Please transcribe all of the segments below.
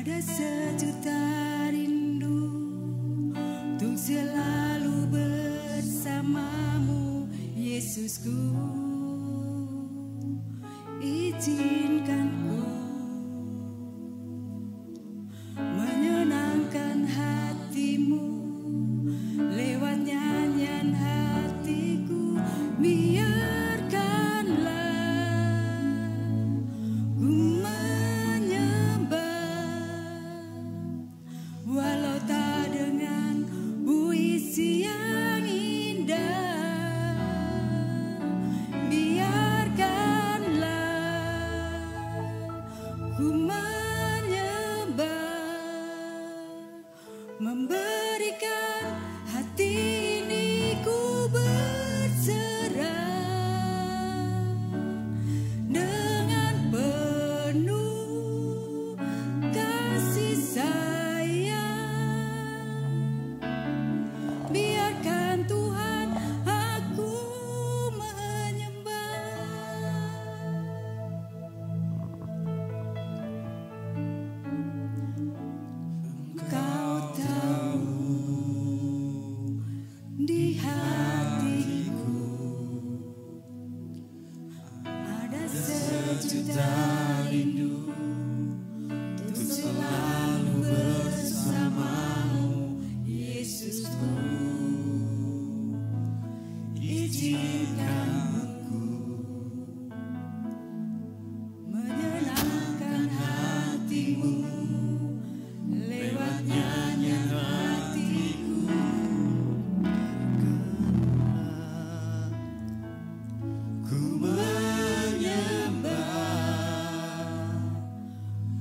Ada sejuta rindu untuk selalu bersamamu, Yesusku. Izinkan ku menyenangkan hatimu lewat nyanyian hatiku. Biarkanlah ku menyembah walau tak dengan puisi yang indah. Biarkanlah ku menyembah, memberikan hati ini ku berserah dengan penuh kasih sayang. Biarkan Tuhan aku menyembah. Engkau tahu di hatiku ada sejuta rindu untuk selalu bersamamu, Yesusku. Izinkan aku menyenangkan hatimu lewat nyanyian hatiku. Ku menyembah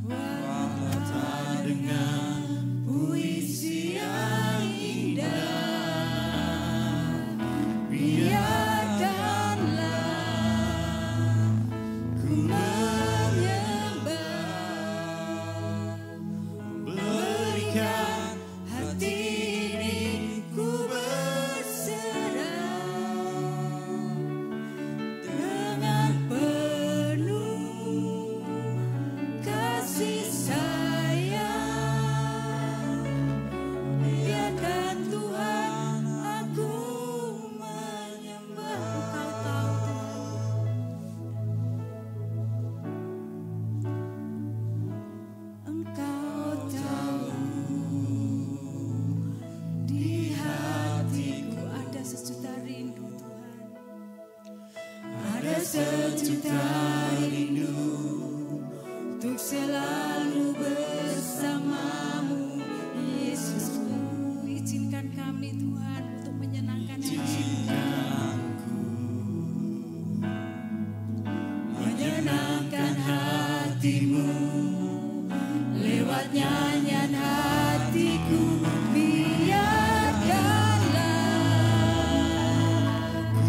walau tak dengan puisi yang indah. Biarkanlah ku menyembah, berikan hati ini ku berserah dengan penuh kasih sayang. Biarkan Tuhan aku menyembah. Engkau tahu di hatiku ada sejuta rindu, Tuhan. Ada sejuta rindu untuk selalu bersamamu, Yesusku. Izinkan kami, Tuhan, untuk menyenangkan hatimu, menyenangkan hatimu lewat nyanyian hatiku. Biarkanlah ku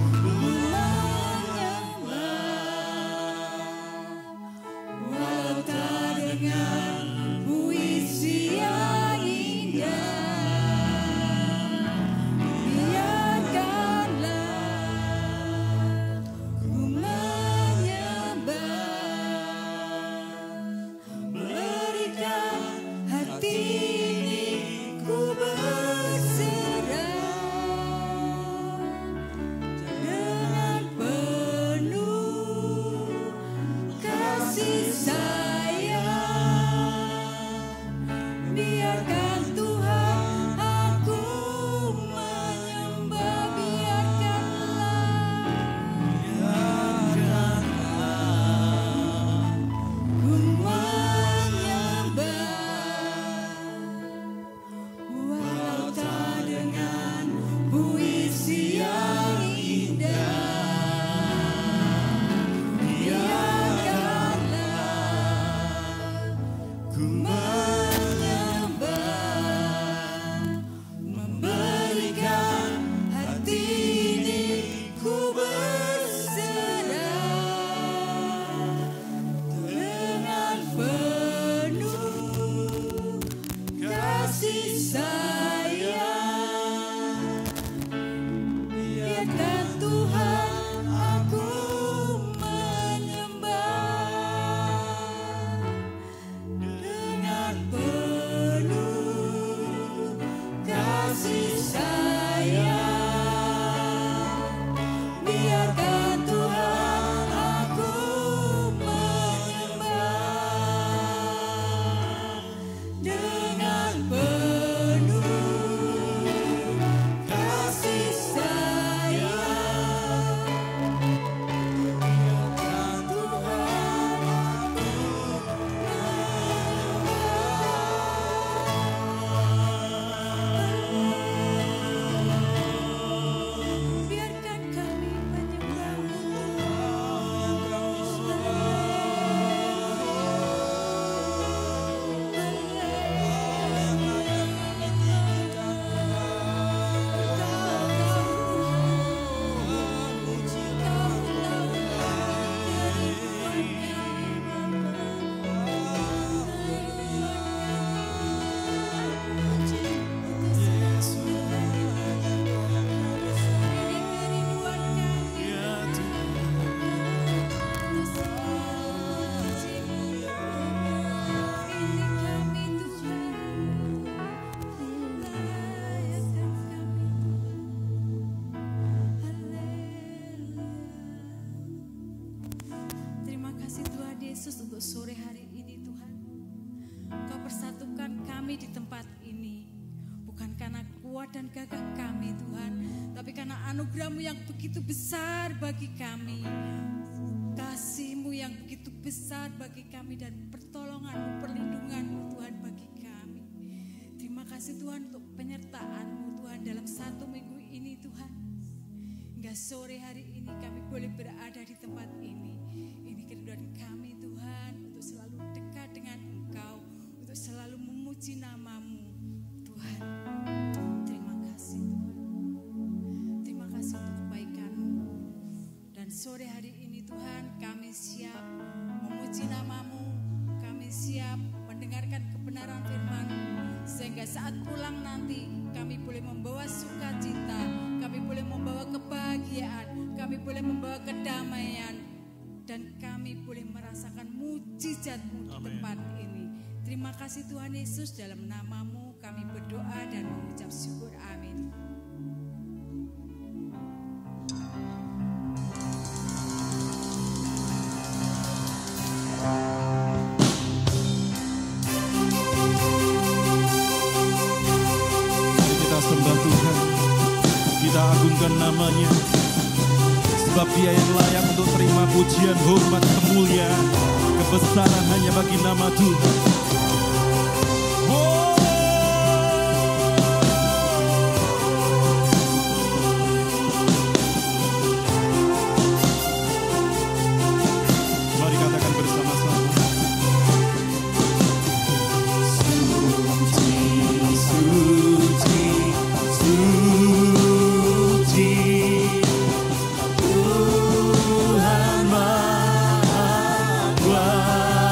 menyembah walau tak dengan puisi yang indah. Biarkanlah ku menyembah, kami di tempat ini. Bukan karena kuat dan gagah kami Tuhan, tapi karena anugerah-Mu yang begitu besar bagi kami. Kasih-Mu yang begitu besar bagi kami dan pertolongan-Mu, perlindungan-Mu Tuhan bagi kami. Terima kasih Tuhan untuk penyertaan-Mu Tuhan dalam satu minggu ini Tuhan. Hingga sore hari ini kami boleh berada di tempat ini. Ini kerinduan kami Tuhan untuk selalu dekat dengan Engkau, untuk selalu memuji nama-Mu Tuhan. Terima kasih Tuhan. Terima kasih untuk kebaikan-Mu. Dan sore hari ini Tuhan kami siap memuji nama-Mu, kami siap mendengarkan kebenaran firman-Mu, sehingga saat pulang nanti kami boleh membawa sukacita, kami boleh membawa kebahagiaan, kami boleh membawa kedamaian, dan kami boleh merasakan mujizat-Mu di tempat ini. Terima kasih Tuhan Yesus, dalam nama-Mu kami berdoa dan mengucap syukur, amin. Sembah Tuhan, kita agungkan namanya, sebab Dia yang layak untuk terima pujian, hormat, kemuliaan, kebesaran hanya bagi nama Tuhan. Mari katakan bersama-sama. Tuhan Maha Kuasa.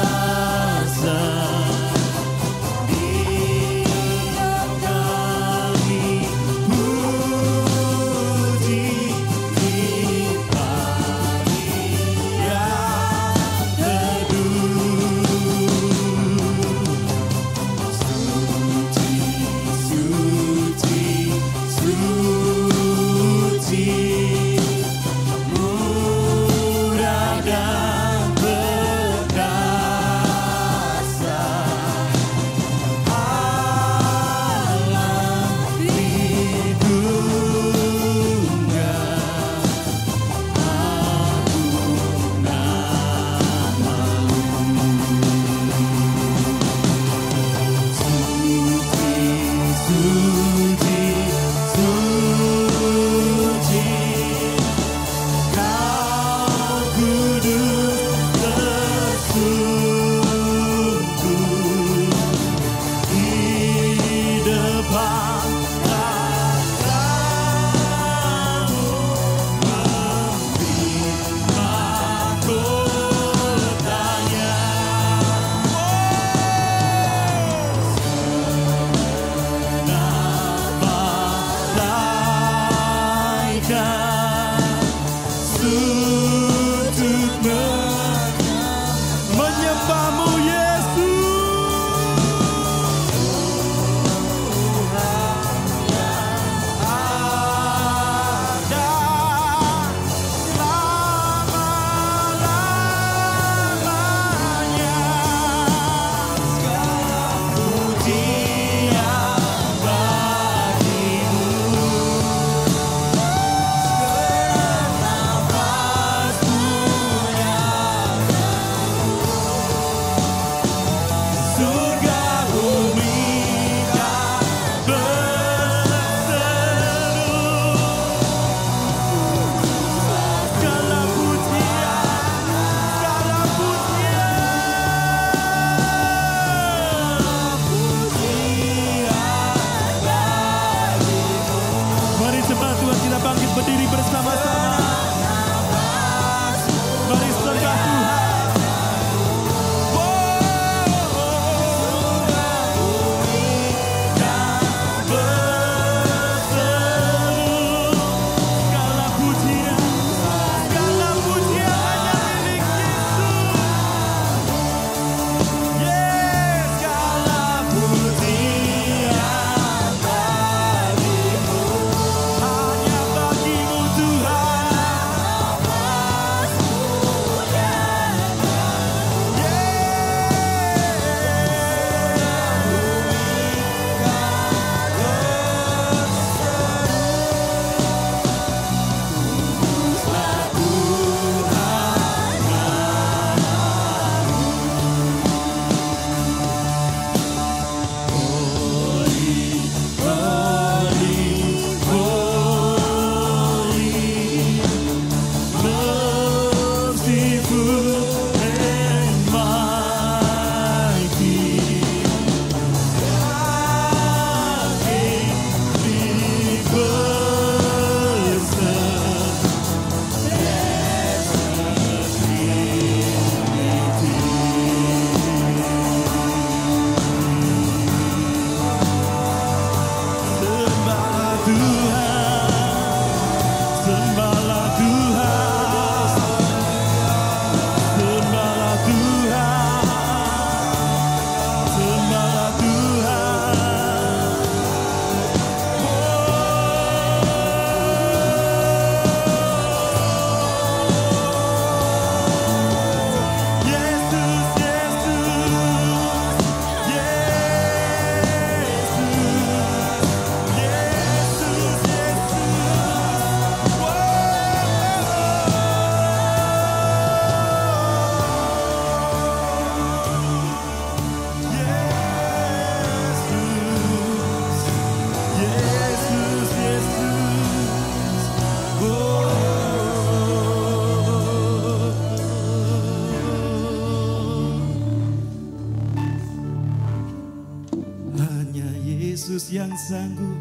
Yesus yang sanggup,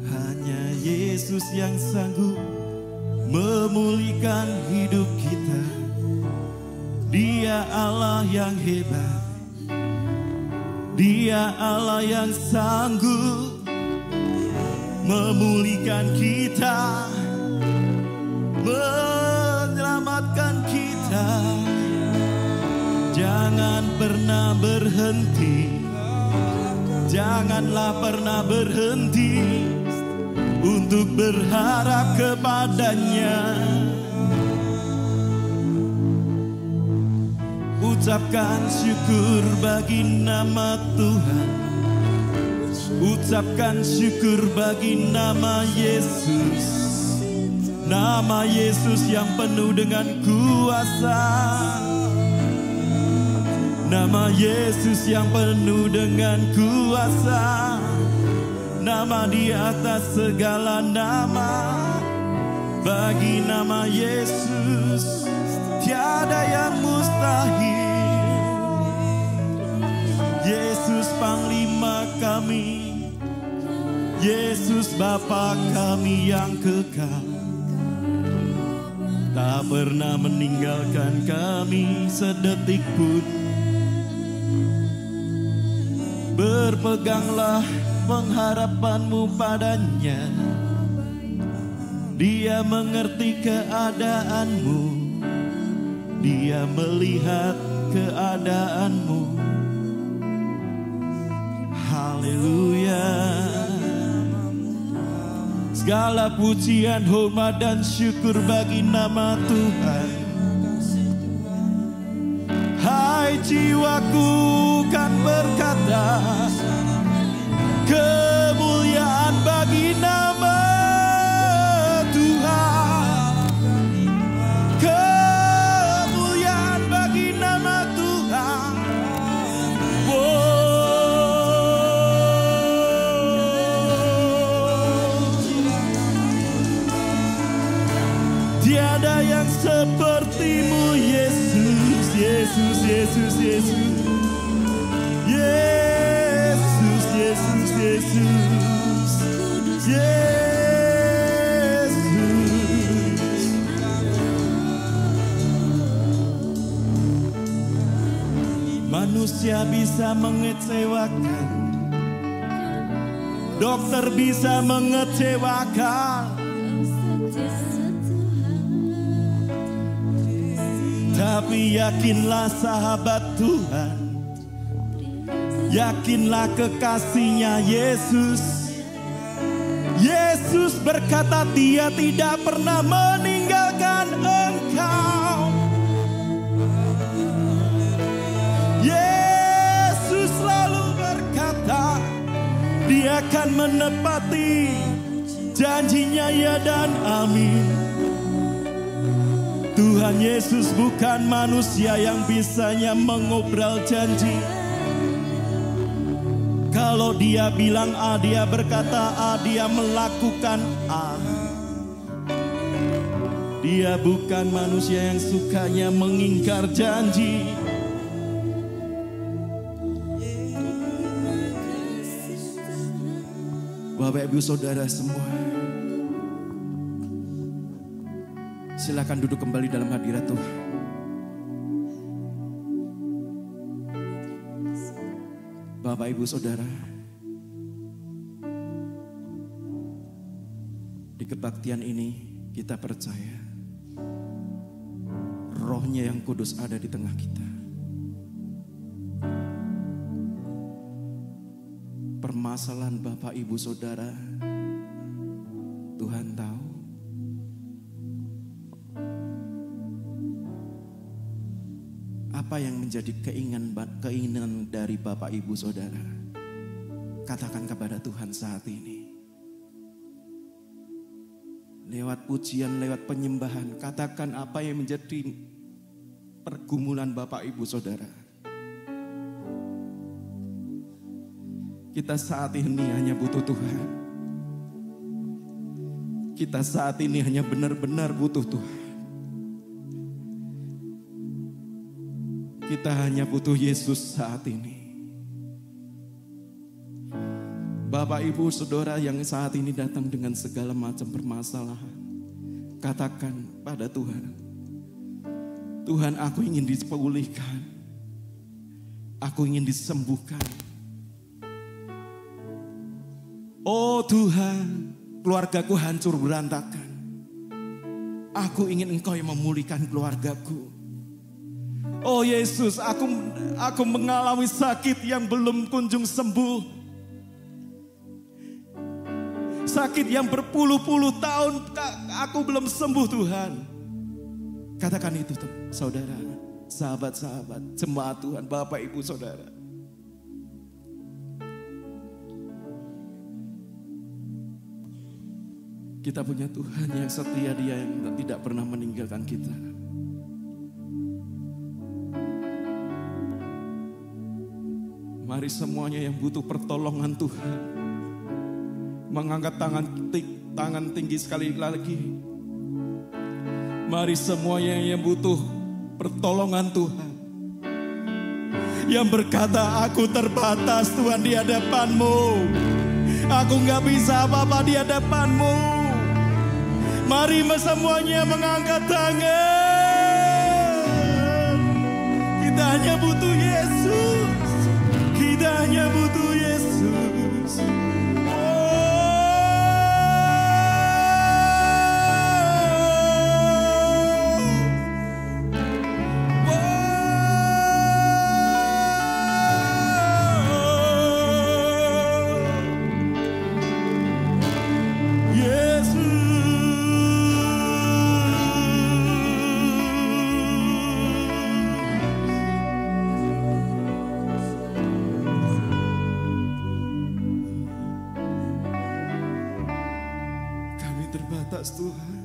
hanya Yesus yang sanggup memulihkan hidup kita. Dia Allah yang hebat, Dia Allah yang sanggup memulihkan kita, menyelamatkan kita. Jangan pernah berhenti, janganlah pernah berhenti untuk berharap kepadanya. Ucapkan syukur bagi nama Tuhan, ucapkan syukur bagi nama Yesus. Nama Yesus yang penuh dengan kuasa, nama Yesus yang penuh dengan kuasa, nama di atas segala nama. Bagi nama Yesus tiada yang mustahil. Yesus Panglima kami, Yesus Bapa kami yang kekal, tak pernah meninggalkan kami sedetik pun. Berpeganglah pengharapanmu padanya, Dia mengerti keadaanmu, Dia melihat keadaanmu. Haleluya. Segala pujian, hormat dan syukur bagi nama Tuhan. Hai jiwaku kan berkata, kemuliaan bagi nama Tuhan, kemuliaan bagi nama Tuhan. Tiada yang sepertimu Yesus, Yesus, Yesus, Yesus, Yesus, Yesus, Yesus, Yesus. Manusia bisa mengecewakan, dokter bisa mengecewakan, tapi yakinlah sahabat Tuhan, yakinlah kekasihnya Yesus. Yesus berkata Dia tidak pernah meninggalkan engkau. Yesus selalu berkata Dia akan menepati janjinya, ya dan amin. Tuhan Yesus bukan manusia yang bisanya mengobral janji. Kalau Dia bilang A, Dia berkata A, Dia melakukan A. Dia bukan manusia yang sukanya mengingkar janji. Bapak Ibu Saudara semua, silakan duduk kembali dalam hadirat Tuhan. Bapak Ibu Saudara, di kebaktian ini kita percaya Roh-Nya yang kudus ada di tengah kita. Permasalahan Bapak Ibu Saudara, Tuhan tahu. Apa yang menjadi keinginan dari Bapak Ibu Saudara? Katakan kepada Tuhan saat ini. Lewat pujian, lewat penyembahan, katakan apa yang menjadi pergumulan Bapak Ibu Saudara. Kita saat ini hanya butuh Tuhan. Kita saat ini hanya benar-benar butuh Tuhan. Kita hanya butuh Yesus saat ini. Bapak, Ibu, Saudara yang saat ini datang dengan segala macam permasalahan, katakan pada Tuhan, Tuhan, aku ingin dipulihkan, aku ingin disembuhkan. Oh Tuhan, keluargaku hancur berantakan, aku ingin Engkau yang memulihkan keluargaku. Oh Yesus, aku mengalami sakit yang belum kunjung sembuh. Sakit yang berpuluh-puluh tahun aku belum sembuh Tuhan. Katakan itu saudara, sahabat-sahabat, jemaat Tuhan, Bapak, Ibu, Saudara. Kita punya Tuhan yang setia, Dia yang tidak pernah meninggalkan kita. Mari semuanya yang butuh pertolongan Tuhan, mengangkat tangan tinggi sekali lagi. Mari semuanya yang butuh pertolongan Tuhan, yang berkata, aku terbatas Tuhan di hadapan-Mu, aku gak bisa apa-apa di hadapan-Mu. Mari semuanya mengangkat tangan. Kita hanya butuh Yesus. Kita hanya butuh Yesus. Tuhan,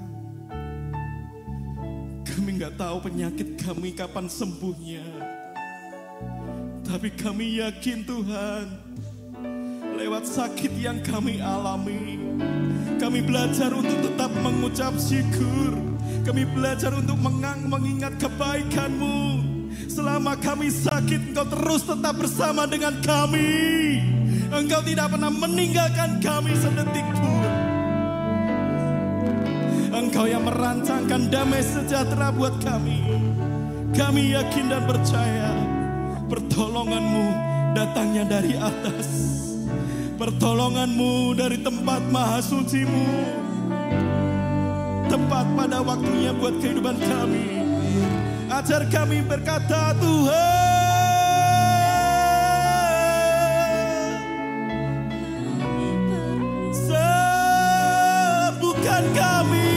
kami gak tahu penyakit kami kapan sembuhnya, tapi kami yakin Tuhan, lewat sakit yang kami alami, kami belajar untuk tetap mengucap syukur. Kami belajar untuk mengingat kebaikan-Mu. Selama kami sakit, Engkau terus tetap bersama dengan kami. Engkau tidak pernah meninggalkan kami sedetik pun. Engkau yang merancangkan damai sejahtera buat kami. Kami yakin dan percaya pertolongan-Mu datangnya dari atas. Pertolongan-Mu dari tempat maha suci-Mu. Tepat pada waktunya buat kehidupan kami. Ajar kami berkata, Tuhan, sembuhkan kami.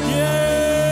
Yeah.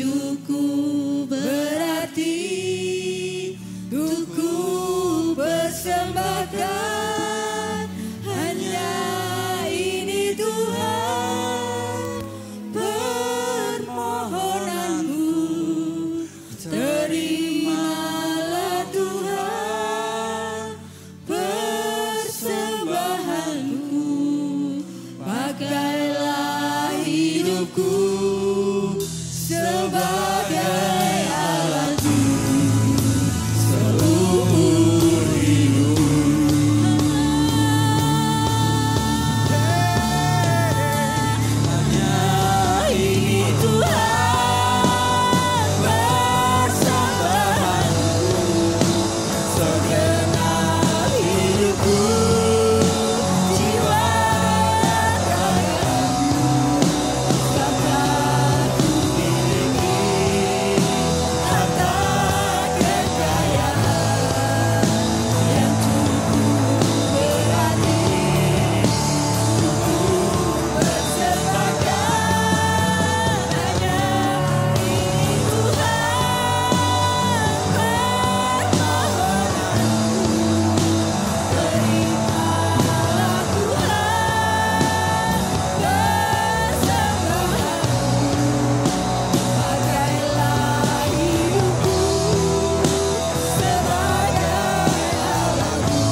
hidupku berarti untuk ku persembahkan hanya ini Tuhan, permohonanmu terimalah Tuhan, persembahanku pakailah hidupku sebagai alatmu seumur hidup. Hanya ini Tuhan, persembahanku, segenap hidupku, jiwa ragaku, dapat ku miliki harta kekayaan yang cukup berarti untuk persembahkan hanya ini Tuhan, permohonanku terimalah Tuhan, persembahanku pakailah hidupku sebagai alatmu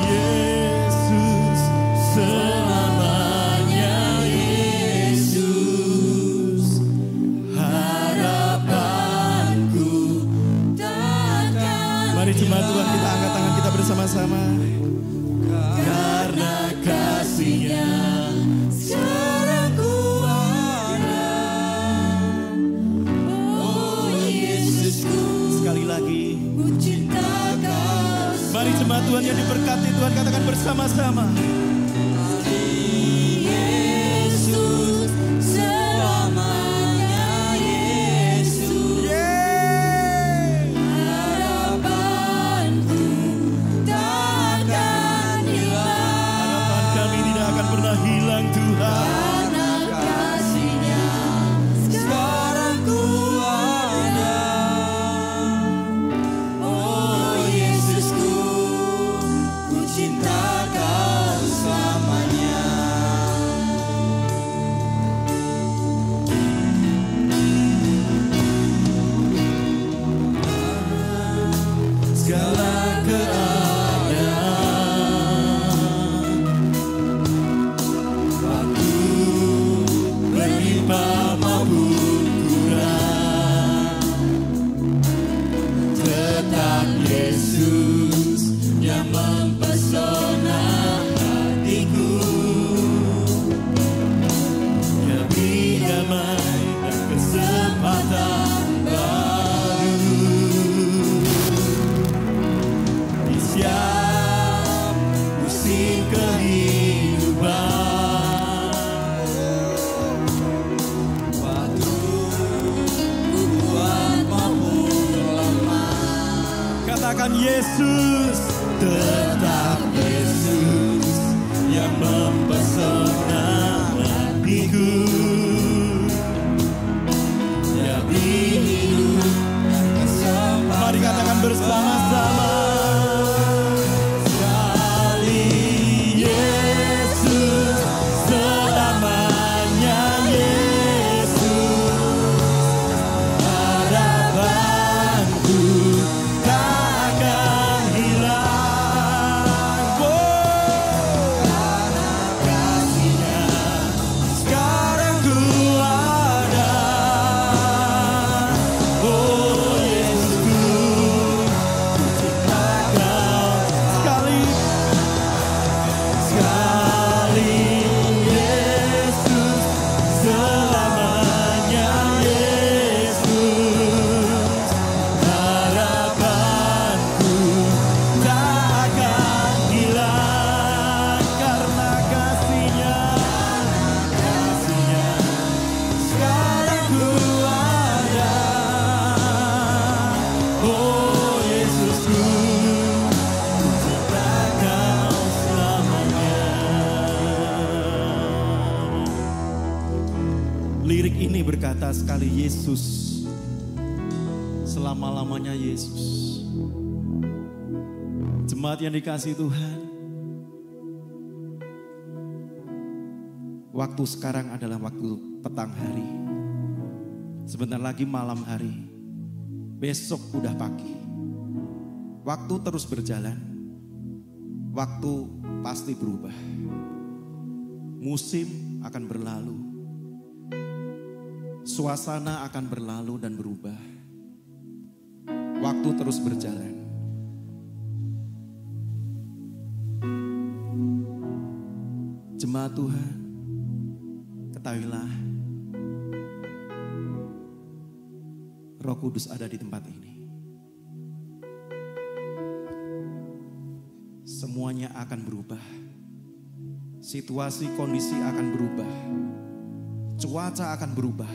Yesus selamanya, Yesus harapanku takkan. Mari jemaat Tuhan, kita angkat tangan kita bersama-sama. Karena kasih-Nya sekarang ku ada. Oh Yesusku, Sekali lagi, ku cinta Kau. mari jemaat Tuhan yang diberkati Tuhan, katakan bersama-sama. Yesus selamanya, Yesus harapanku takkan hilang. Harapan kami tidak akan pernah hilang Tuhan. Karena kasih-Nya sekarang ku ada. Oh Yesusku, ku cinta Kau selamanya. Segala keadaan, waktu berlimpah maupun kurang, Yesus yang mempesona hatiku, yang beri damai dan kesempatan baru di setiap musim kehidupan. Waktu kuat maupun lemah, katakan Yesus, tetap Yesus yang mempesona hatiku, yang beri hidup dan kesempatan. Mari katakan bersama-sama. Lirik ini berkata sekali Yesus, selama-lamanya Yesus. Jemaat yang dikasihi Tuhan, waktu sekarang adalah waktu petang hari. Sebentar lagi malam hari, besok udah pagi. Waktu terus berjalan, waktu pasti berubah. Musim akan berlalu, suasana akan berlalu dan berubah. Waktu terus berjalan. Jemaat Tuhan, ketahuilah, Roh Kudus ada di tempat ini. Semuanya akan berubah. Situasi kondisi akan berubah. Cuaca akan berubah.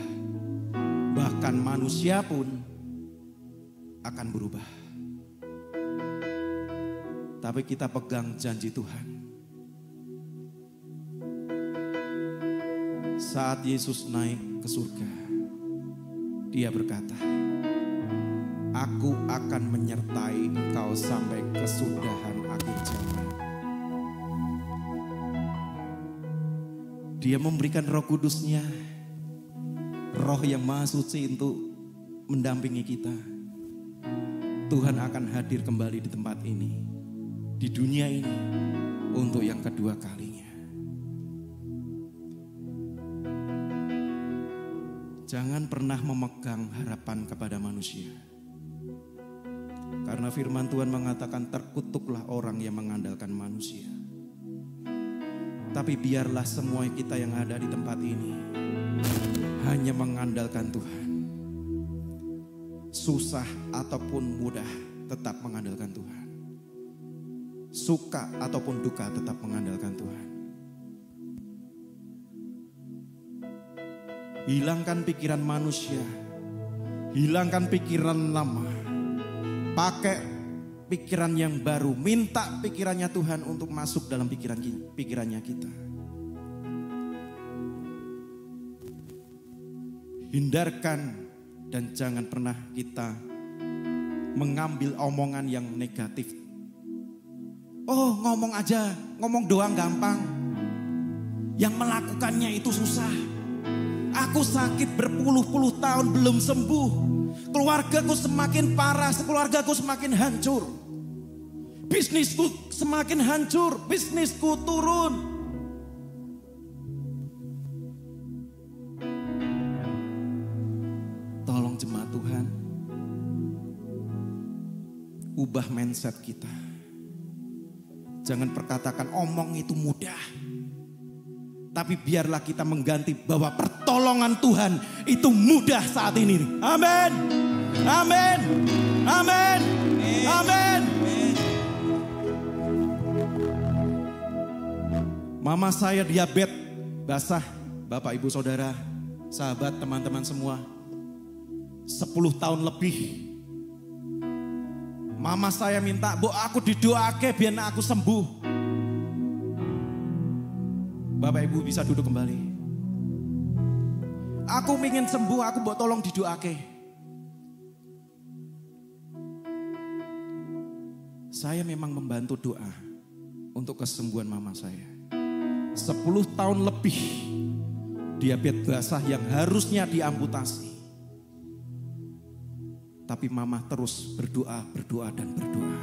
Bahkan manusia pun akan berubah. Tapi kita pegang janji Tuhan. Saat Yesus naik ke surga, Dia berkata, "Aku akan menyertai engkau sampai kesudahan akhir zaman." Dia memberikan Roh Kudus-Nya, Roh yang Maha Suci untuk mendampingi kita. Tuhan akan hadir kembali di tempat ini, di dunia ini, untuk yang kedua kalinya. Jangan pernah memegang harapan kepada manusia. Karena firman Tuhan mengatakan terkutuklah orang yang mengandalkan manusia. Tapi biarlah semua kita yang ada di tempat ini hanya mengandalkan Tuhan. Susah ataupun mudah tetap mengandalkan Tuhan. Suka ataupun duka tetap mengandalkan Tuhan. Hilangkan pikiran manusia, hilangkan pikiran lama, pakai pikiran yang baru. Minta pikirannya Tuhan untuk masuk dalam pikirannya kita. Hindarkan dan jangan pernah kita mengambil omongan yang negatif. Oh, ngomong aja, ngomong doang gampang. Yang melakukannya itu susah. Aku sakit berpuluh-puluh tahun belum sembuh. Keluargaku semakin parah, keluargaku semakin hancur. Bisnisku semakin hancur, bisnisku turun. Tolong jemaat Tuhan, ubah mindset kita. Jangan perkatakan omong itu mudah. Tapi biarlah kita mengganti bahwa pertolongan Tuhan itu mudah saat ini. Amin. Amin. Amin. Amin. Mama saya diabetes basah, Bapak Ibu Saudara, sahabat, teman-teman semua. 10 tahun lebih. Mama saya minta, "Bu, aku didoake biar aku sembuh." Bapak Ibu bisa duduk kembali. Aku ingin sembuh, aku mau tolong didoake. Saya memang membantu doa untuk kesembuhan mama saya. 10 tahun lebih diabetes basah yang harusnya diamputasi. Tapi mama terus berdoa, berdoa, dan berdoa.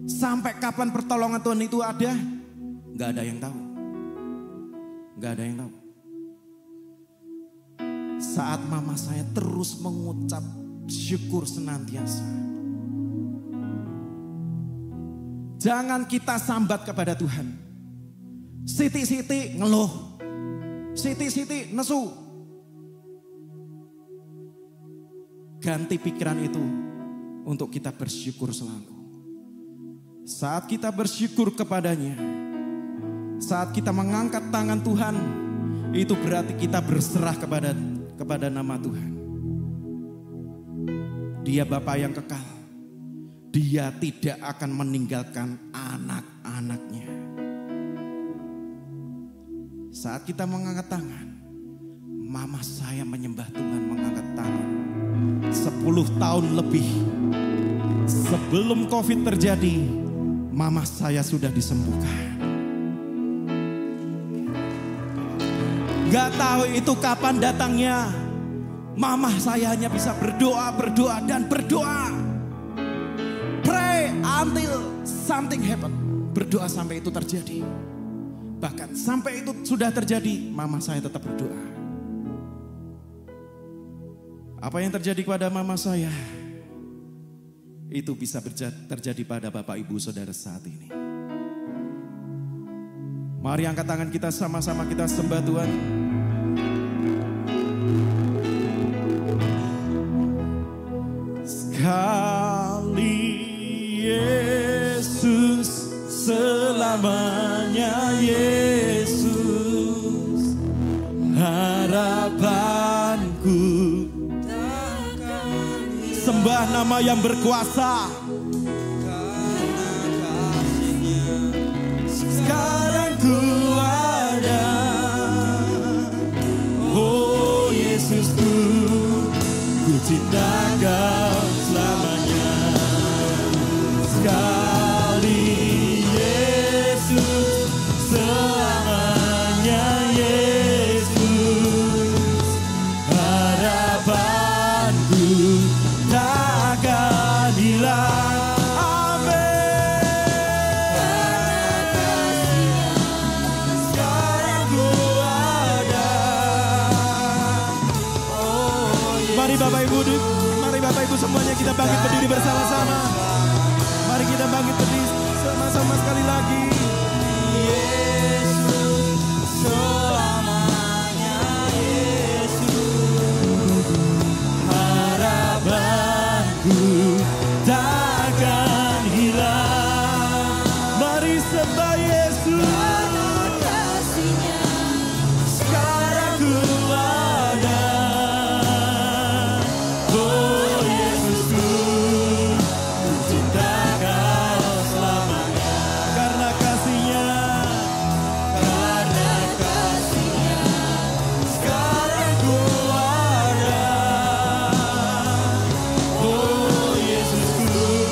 Sampai kapan pertolongan Tuhan itu ada? Gak ada yang tahu. Gak ada yang tahu. Saat mama saya terus mengucap syukur senantiasa. Jangan kita sambat kepada Tuhan. Siti-siti ngeluh. Siti-siti nesu. Ganti pikiran itu untuk kita bersyukur selalu. Saat kita bersyukur kepadanya, saat kita mengangkat tangan Tuhan, itu berarti kita berserah kepada nama Tuhan. Dia Bapa yang kekal. Dia tidak akan meninggalkan anak-anaknya. Saat kita mengangkat tangan, mama saya menyembah Tuhan mengangkat tangan. 10 tahun lebih sebelum COVID terjadi, mama saya sudah disembuhkan. Gak tahu itu kapan datangnya. Mama saya hanya bisa berdoa, berdoa, dan berdoa. Pray until something happen. Berdoa sampai itu terjadi. Bahkan sampai itu sudah terjadi, mama saya tetap berdoa. Apa yang terjadi kepada mama saya, itu bisa terjadi pada Bapak Ibu Saudara saat ini. Mari angkat tangan kita sama-sama, kita sembah Tuhan. Sekali Yesus, selamanya Yesus, harapanku. Sembah nama yang berkuasa. Sekarang ku ada. Oh Yesusku, ku cinta Kau selamanya. Sekali Yesus, selamanya Yesus, harapanku takkan hilang. Mari Bapak Ibu semuanya kita bangkit berdiri bersama-sama. Mari kita bangkit berdiri sama-sama sekali lagi. Yesus, selamanya Yesus, harapanku takkan hilang. Mari sembah Yesus. Sekarang ku ada. Oh Yesusku, ku cinta Kau selamanya. Karena kasih-Nya, sekarang ku ada. Oh Yesusku,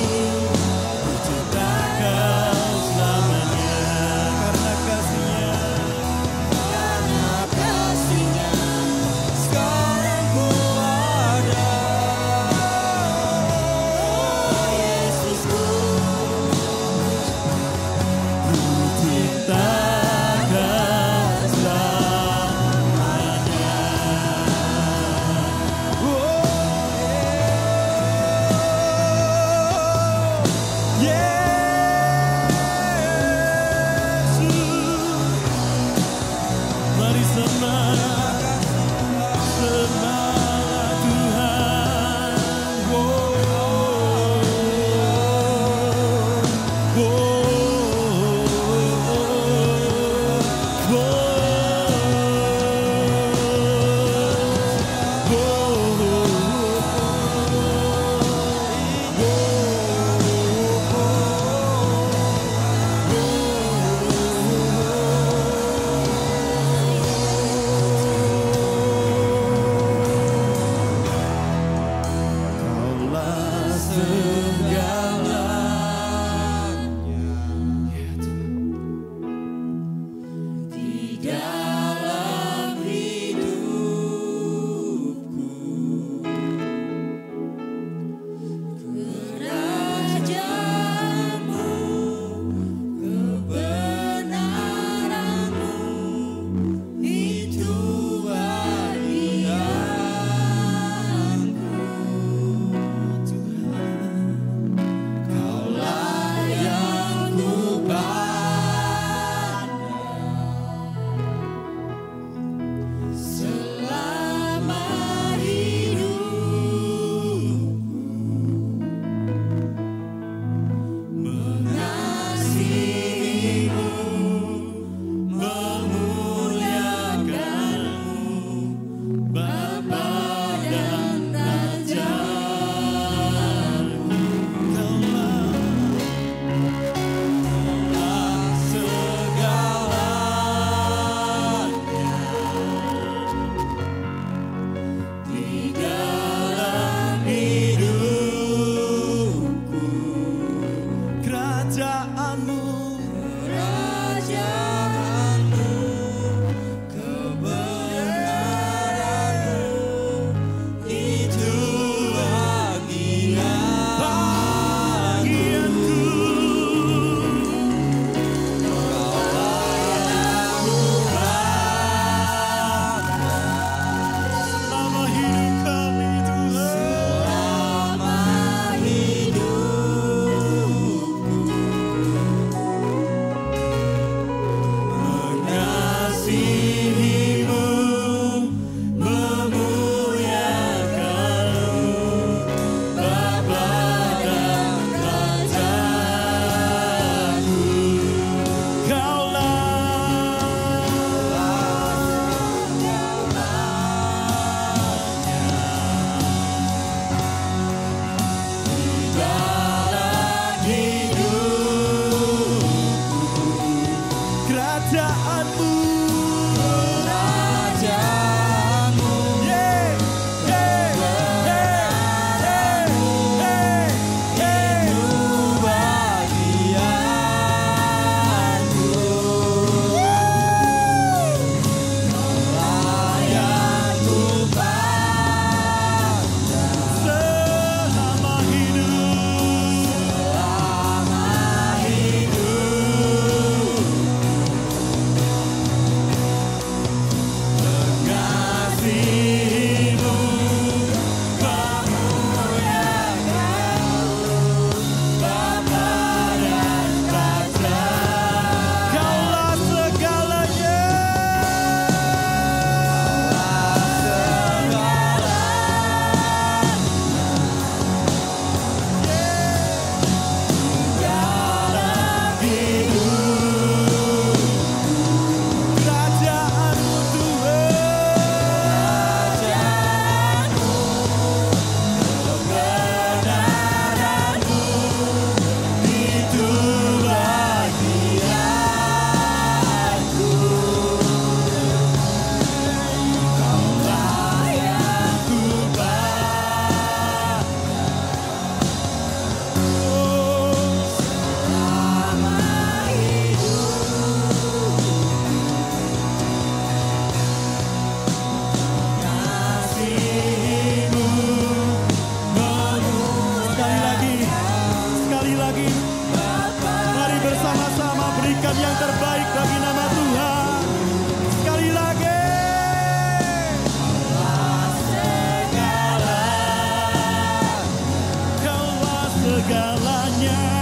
segalanya.